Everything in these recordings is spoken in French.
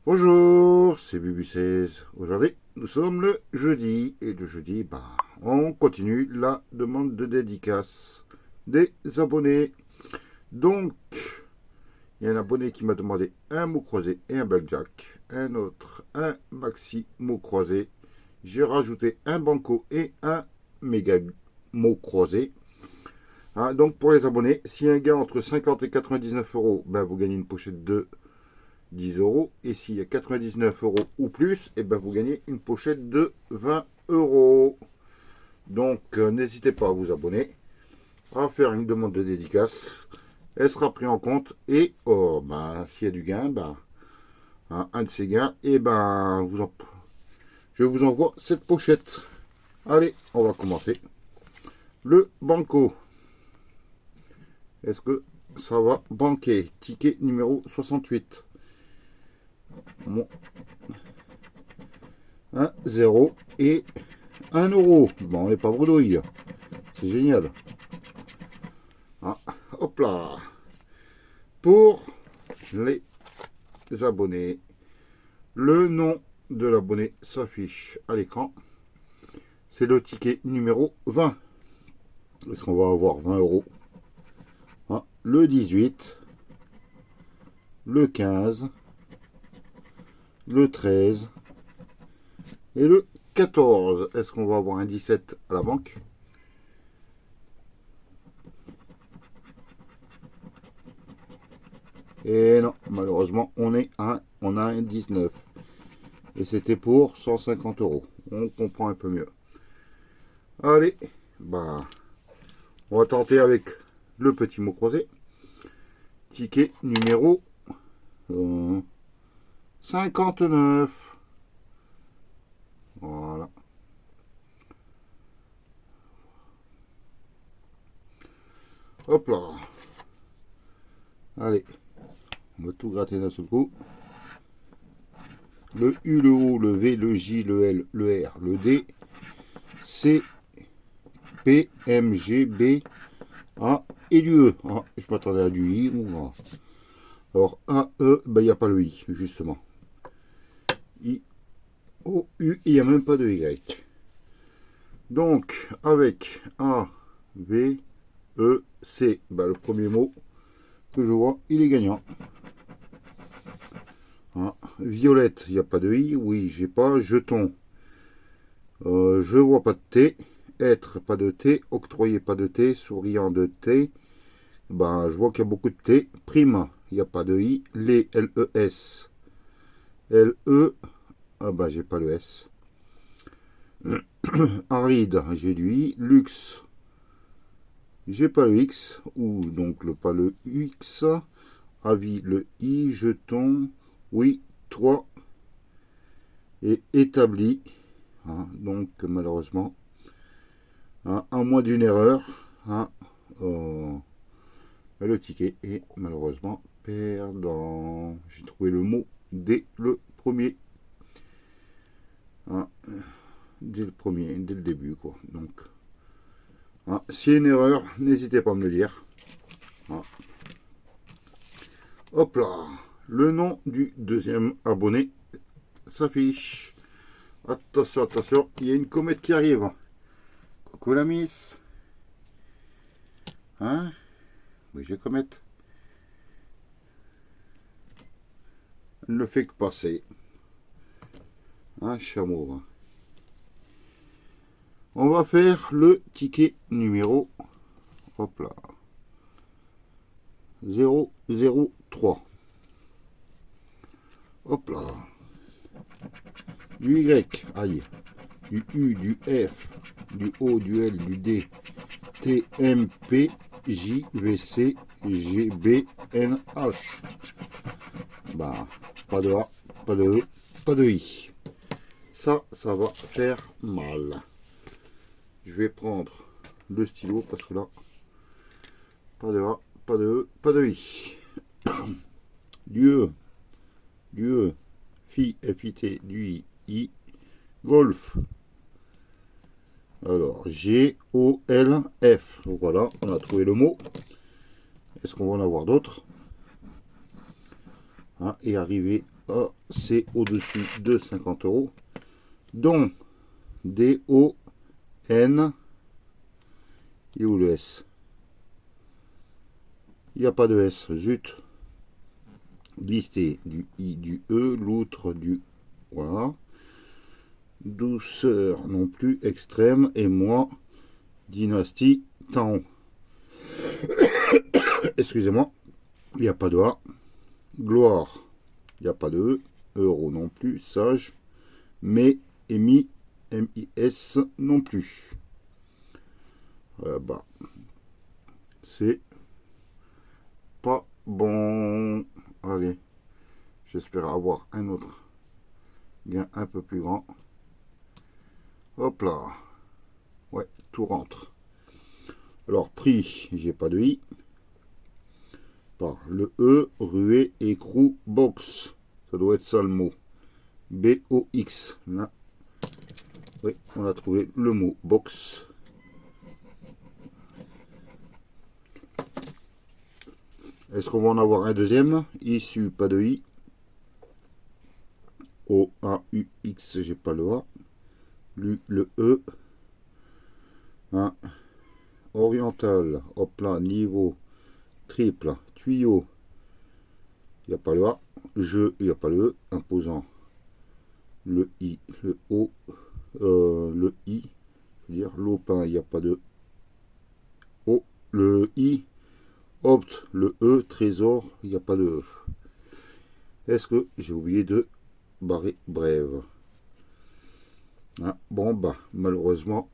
Bonjour, c'est Bubu16. Aujourd'hui, nous sommes le jeudi. Et le jeudi, on continue la demande de dédicace des abonnés. Donc, il y a un abonné qui m'a demandé un mot croisé et un blackjack. Un autre, un maxi mot croisé. J'ai rajouté un banco et un méga mot croisé. Donc, pour les abonnés, si un gain entre 50 et 99 euros, vous gagnez une pochette de 10 euros. Et s'il y a 99 euros ou plus, vous gagnez une pochette de 20 euros. Donc, n'hésitez pas à vous abonner, à faire une demande de dédicace. Elle sera prise en compte. Et s'il y a du gain, un de ces gains, je vous envoie cette pochette. Allez, on va commencer. Le banco. Est-ce que ça va banquer? Ticket numéro 68. Bon. 1, 0 et 1 euro. Bon, on n'est pas bredouille. C'est génial. Hop là. Pour les abonnés, le nom de l'abonné s'affiche à l'écran. C'est le ticket numéro 20. Est-ce qu'on va avoir 20 euros? Le 18, le 15, le 13 et le 14. Est-ce qu'on va avoir un 17 à la banque? Et non, malheureusement, on a un 19. Et c'était pour 150 euros. On comprend un peu mieux. Allez, on va tenter avec le petit mot croisé. Ticket numéro 59. Voilà. Hop là. Allez. On va tout gratter d'un seul coup. Le U, le O, le V, le J, le L, le R, le D, C, P, M, G, B, A et du E. Je m'attendais à du I. Alors, A, E, il n'y a pas le I, justement. I, O, U, il n'y a même pas de Y. Donc, avec A, V, E, C, le premier mot que je vois, il est gagnant. Violette, il n'y a pas de I. Oui, j'ai pas. Jeton, je vois pas de T. Être, pas de T. Octroyer, pas de T. Souriant, de T. Je vois qu'il y a beaucoup de T. Prime, il n'y a pas de I. Les, L-E-S. L-E, j'ai pas le S. Aride, j'ai du I. Luxe, j'ai pas le X. Ou donc pas le X. Avis, le I. Jeton, oui, 3. Et établi. Donc malheureusement, à moins d'une erreur, le ticket est malheureusement perdant. J'ai trouvé le mot dès le premier. Dès le début, quoi. Donc, s'il y a une erreur, n'hésitez pas à me le dire. Hop là. Le nom du deuxième abonné s'affiche. Attention, attention, il y a une comète qui arrive. Coucou la miss. Oui, j'ai comète. Elle ne fait que passer. Un chameau. On va faire le ticket numéro. Hop là. 003. Hop là. Du Y, aïe. Du U, du F, du O, du L, du D, T, M, P, J, V, C, G, B, N, H. Pas de A, pas de E, pas de I. Ça va faire mal. Je vais prendre le stylo parce que là, pas de A, pas de E, pas de I. Du E, Fi, FIT, du I, golf. Alors, G, O, L, F. Voilà, on a trouvé le mot. Est-ce qu'on va en avoir d'autres? Et arriver A, c'est au-dessus de 50 €. Don, D-O-N, et où le S? Il n'y a pas de S, zut. Listé, du I, du E, l'outre, du... Voilà. Douceur, non plus, extrême, et moi, dynastie, Taon. Excusez-moi, il n'y a pas de A. Gloire, il n'y a pas de E. Euro non plus, sage. Mais, émis, M-I-S non plus. Bah, c'est pas bon. Allez, j'espère avoir un autre gain un peu plus grand. Hop là. Ouais, tout rentre. Alors, prix, j'ai pas de I. Par le E, ruée, écrou, box. Ça doit être ça le mot. B-O-X. Là. Oui, on a trouvé le mot box. Est-ce qu'on va en avoir un deuxième? Issu, pas de I. O-A-U-X, j'ai pas le A. Le E. Hein. Oriental, hop là, niveau, triple, tuyau. Il n'y a pas le A. Je, il n'y a pas le E. Imposant. Le I, le O, le I. Je veux dire, lopin, il n'y a pas de O. Le I. Opt, le E, trésor, il n'y a pas de E. Est-ce que j'ai oublié de barrer brève? Hein, bon, bah, malheureusement,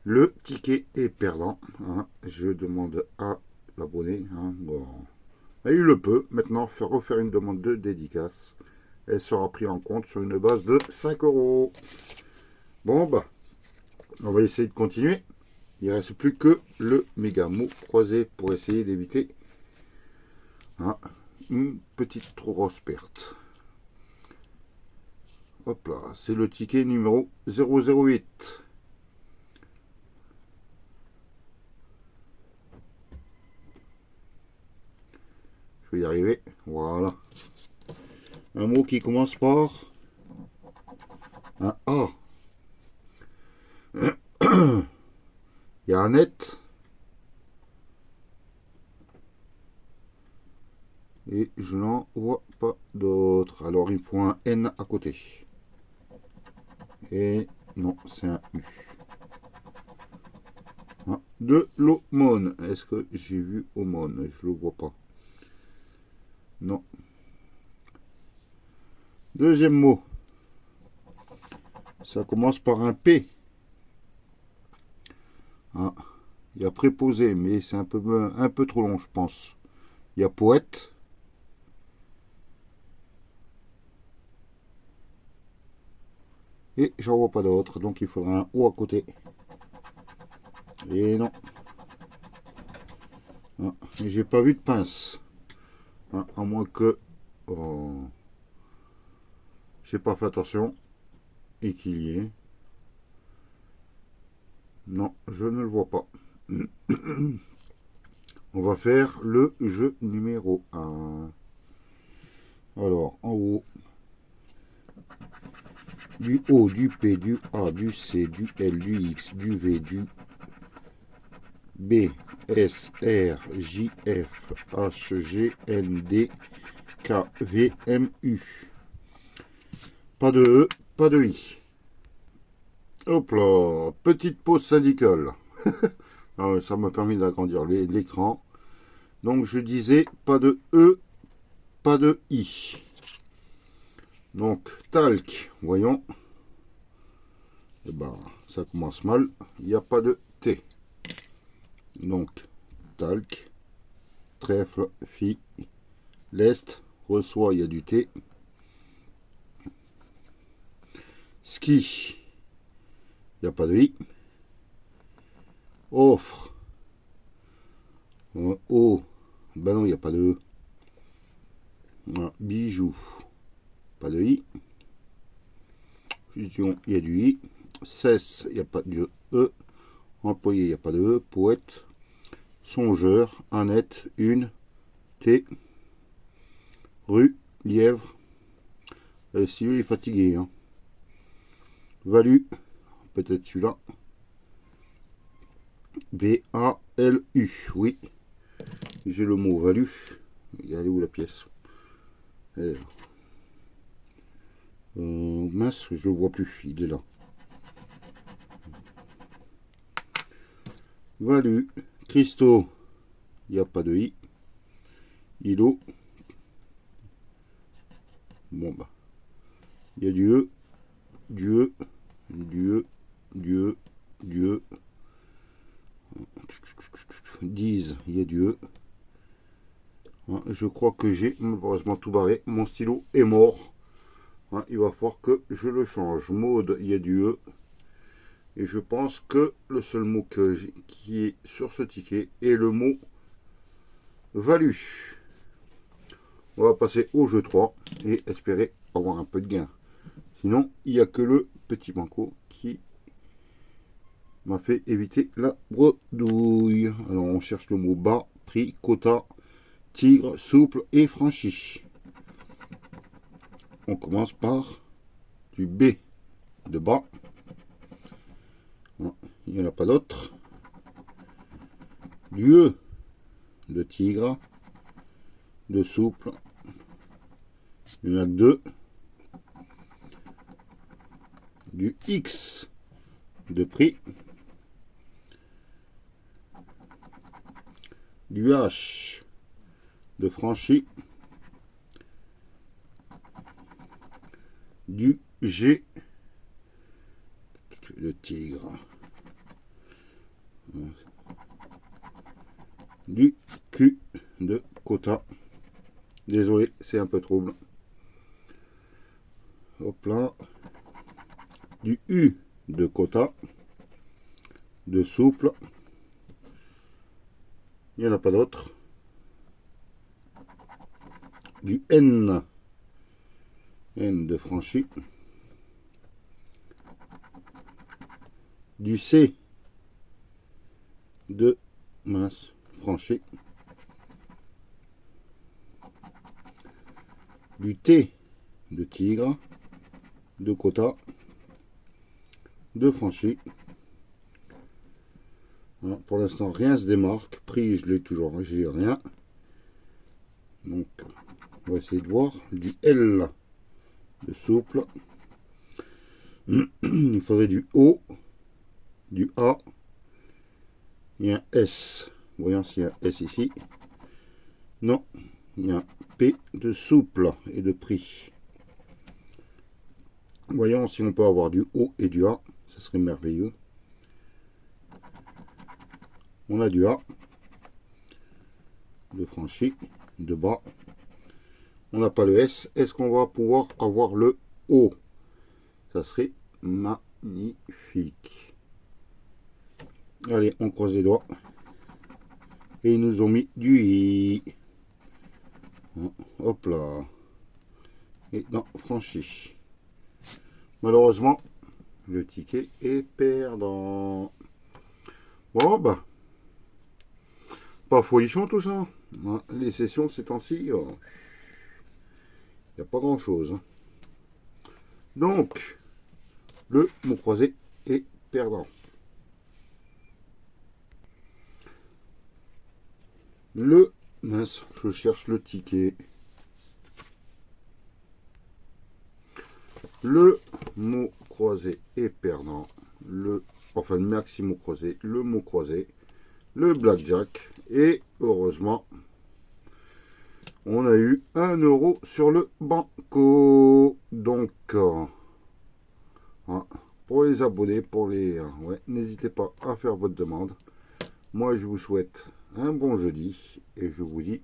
le ticket est perdant. Hein, je demande à l'abonné. Hein, bon. Et il le peut. Maintenant, refaire une demande de dédicace. Elle sera prise en compte sur une base de 5 €. Bon, bah, on va essayer de continuer. Il ne reste plus que le méga mot croisé pour essayer d'éviter une petite trop grosse perte. Hop là, c'est le ticket numéro 008. Je vais y arriver. Voilà. Un mot qui commence par un A. Il y a un net. Et je n'en vois pas d'autre. Alors il faut un N à côté. Et non, c'est un U. De l'aumône. Est-ce que j'ai vu aumône? Je le vois pas. Non. Deuxième mot. Ça commence par un P. Il y a préposé, mais c'est un peu trop long, je pense. Il y a poète. Et j'en vois pas d'autre, donc il faudra un O à côté. Et non. J'ai pas vu de pince. À moins que j'ai pas fait attention et qu'il y ait. Non, je ne le vois pas. On va faire le jeu numéro 1. Alors, en haut, du O, du P, du A, du C, du L, du X, du V, du B, S, R, J, F, H, G, N, D, K, V, M, U. Pas de E, pas de I. Hop là, petite pause syndicale. Ça m'a permis d'agrandir l'écran. Donc je disais pas de E, pas de I. Donc talc, voyons. Et ben ça commence mal. Il n'y a pas de T. Donc talc, trèfle, fi, lest, reçoit, il y a du T. Ski, il n'y a pas de I. Offre, O, ben non, il n'y a pas de E. Bijou, pas de I. Fusion, il y a du I. Cesse, il n'y a pas de E. Employé, il n'y a pas de E. Poète, songeur, Annette, une, T. Rue, lièvre, Si lui est fatigué. Hein. Valu. Peut-être celui-là. V-A-L-U. Oui. J'ai le mot valu. Il est où la pièce? Mince, je le vois plus. Il est là. Valu. Christo. Il n'y a pas de I. Ilo. Bon bah. Il y a du E. Dieu. Dieu. Dieu. Dieu. Dise. Il y a du E. Je crois que j'ai malheureusement tout barré. Mon stylo est mort. Il va falloir que je le change. Mode, il y a du E. Et je pense que le seul mot qui est sur ce ticket est le mot valu. On va passer au jeu 3 et espérer avoir un peu de gain. Sinon, il n'y a que le petit banco qui m'a fait éviter la bredouille. Alors, on cherche le mot bas, prix, quota, tigre, souple et franchi. On commence par du B de bas. Il n'y en a pas d'autre. Du E de tigre, de souple. Il y en a que deux. Du X de prix. Du H de franchi. Du G de tigre. Du Q de quota. Désolé, c'est un peu trouble. Hop là. Du U de quota. De souple. Il n'y en a pas d'autre. Du N. N de franchi. Du C de mince franchi. Du T de tigre. De quota. De franchi. Pour l'instant, rien se démarque. Prix, je l'ai toujours, j'ai rien. Donc, on va essayer de voir. Du L de souple. Il faudrait du O, du A. Il y a un S. Voyons s'il y a un S ici. Non, il y a un P de souple et de prix. Voyons si on peut avoir du O et du A. Ça serait merveilleux. On a du A, de franchi, de bas. On n'a pas le S. Est-ce qu'on va pouvoir avoir le O? Ça serait magnifique. Allez, on croise les doigts. Et ils nous ont mis du I. Hop là. Et non, franchi. Malheureusement, le ticket est perdant. Bon, bah. Pas folichon tout ça. Les sessions ces temps-ci, il n'y a pas grand-chose. Donc, le mot croisé est perdant. Mince, je cherche le ticket. Le mot croisé est perdant. Enfin, le maxi mot croisé, le mot croisé, le blackjack. Et heureusement, on a eu 1 euro sur le banco. Donc, pour les abonnés, n'hésitez pas à faire votre demande. Moi, je vous souhaite un bon jeudi et je vous dis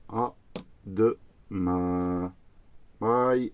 à demain. Bye.